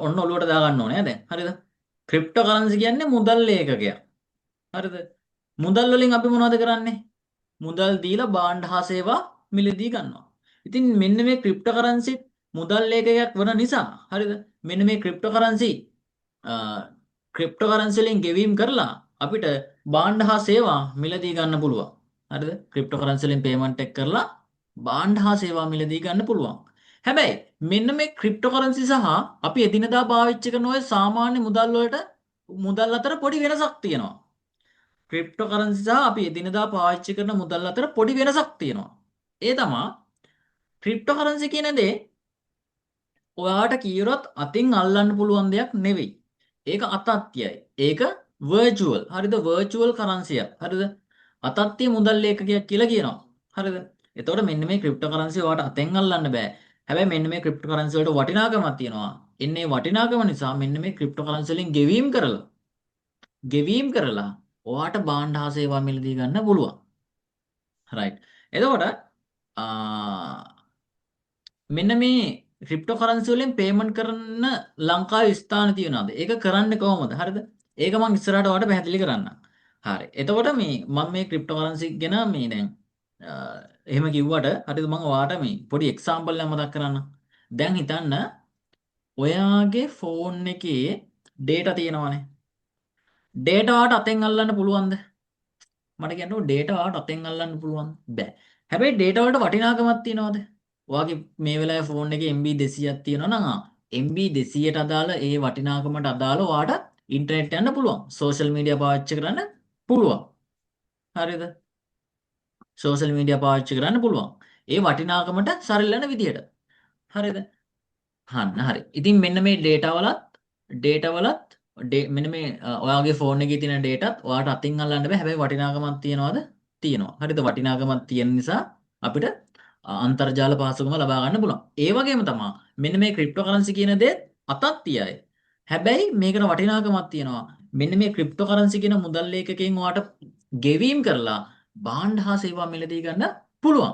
ඔන්න ඔලුවට දාගන්න ඕනේ දැන්. හරිද? ක්‍රිප්ටෝ කරන්සි කියන්නේ මුදල් ඒකකයක්. හරිද? මුදල් වලින් අපි මොනවද කරන්නේ? මුදල් දීලා භාණ්ඩ හා සේවා මිලදී ගන්නවා. ඉතින් මෙන්න මේ ක්‍රිප්ටෝ කරන්සි මුදල් ඒකකයක් වන නිසා හරිද? මෙන්න මේ ක්‍රිප්ටෝ කරන්සි ක්‍රිප්ටෝ කරන්සි වලින් ගෙවීම් කරලා අපිට භාණ්ඩ හා සේවා මිලදී ගන්න පුළුවන්. හරිද? ක්‍රිප්ටෝ කරන්සි වලින් පේමන්ට් එක කරලා භාණ්ඩ හා සේවා මිලදී ගන්න පුළුවන්. හැබැයි මෙන්න මේ ක්‍රිප්ටෝ කරන්සි සහ අපි එදිනදා පාවිච්චි කරන ඔය සාමාන්‍ය මුදල් වලට මුදල් අතර පොඩි වෙනසක් තියෙනවා. ක්‍රිප්ටෝ කරන්සි සහ අපි එදිනදා පාවිච්චි කරන මුදල් අතර පොඩි වෙනසක් තියෙනවා. ඒ තමා ක්‍රිප්ටෝ කරන්සි කියන දේ ඔයාට කීරොත් අතින් අල්ලන්න පුළුවන් දෙයක් නෙවෙයි. ඒක අතත්‍යයි. ඒක වර්චුවල්. හරිද? වර්චුවල් කරන්සියක්. හරිද? අතත්‍ය මුදල් ඒකකයක් කියලා කියනවා. හරිද? එතකොට මෙන්න මේ ක්‍රිප්ටෝ කරන්සි ඔයාට අතෙන් අල්ලන්න බෑ. හැබැයි මෙන්න මේ ක්‍රිප්ටෝ කරන්සි වලට වටිනාකමක් තියෙනවා. එන්නේ වටිනාකම නිසා මෙන්න මේ ක්‍රිප්ටෝ කරන්සි වලින් ගෙවීම් කරලා ඔයාට භාණ්ඩ හා සේවා මිලදී ගන්න පුළුවන්. රයිට්. එතකොට මෙන්න මේ ක්‍රිප්ටෝ කරන්සි වලින් පේමන්ට් කරන්න ලංකාවේ ස්ථාන තියනවාද? ඒක කරන්නේ කොහොමද? හරිද? ඒක මම ඉස්සරහට ඔයාලට පැහැදිලි කරන්නම්. හරි. එතකොට මේ මම මේ ක්‍රිප්ටෝ කරන්සි ගැන මේ දැන් එහෙම කිව්වට හරිද මම ඔයාලට මේ පොඩි එක්සැම්පල් එකක් මතක් කරන්නම්. දැන් හිතන්න ඔයාගේ ෆෝන් එකේ data තියෙනවානේ. data වට අතෙන් අල්ලන්න පුළුවන්ද? මට කියන්නකෝ data වට අතෙන් අල්ලන්න පුළුවන්. බෑ. හැබැයි data වලට වටිනාකමක් තියනවාද? ඔයාගේ මේ වෙලාවේ ෆෝන් එකේ MB 200ක් තියෙනවා නම් MB 200ට අදාළ ඒ වටිනාකමට අදාළ ඔයාට ඉන්ටර්නෙට් යන්න පුළුවන්. සෝෂල් මීඩියා පාවිච්චි කරන්න පුළුවන්. හරිද? සෝෂල් මීඩියා පාවිච්චි කරන්න පුළුවන්. ඒ වටිනාකමට සරිලන විදියට. හරිද? හරි. ඉතින් මෙන්න මේ data වලත් මෙන්න මේ ඔයාගේ ෆෝන් එකේ තියෙන dataත් ඔයාට අතින් අල්ලන්න බෑ. හැබැයි වටිනාකමක් තියනවාද? තියෙනවා. හරිද? වටිනාකමක් තියෙන නිසා අපිට අන්තර්ජාල පහසුකම ලබා ගන්න පුළුවන්. ඒ වගේම තමයි මෙන්න මේ ක්‍රිප්ටෝ කරන්සි කියන දේ අතත්‍යයි. හැබැයි මේකට වටිනාකමක් තියෙනවා. මෙන්න මේ ක්‍රිප්ටෝ කරන්සි කියන මුදල් ඒකකයෙන් ඔයාට ගෙවීම් කරලා භාණ්ඩ හා සේවා මිලදී ගන්න පුළුවන්.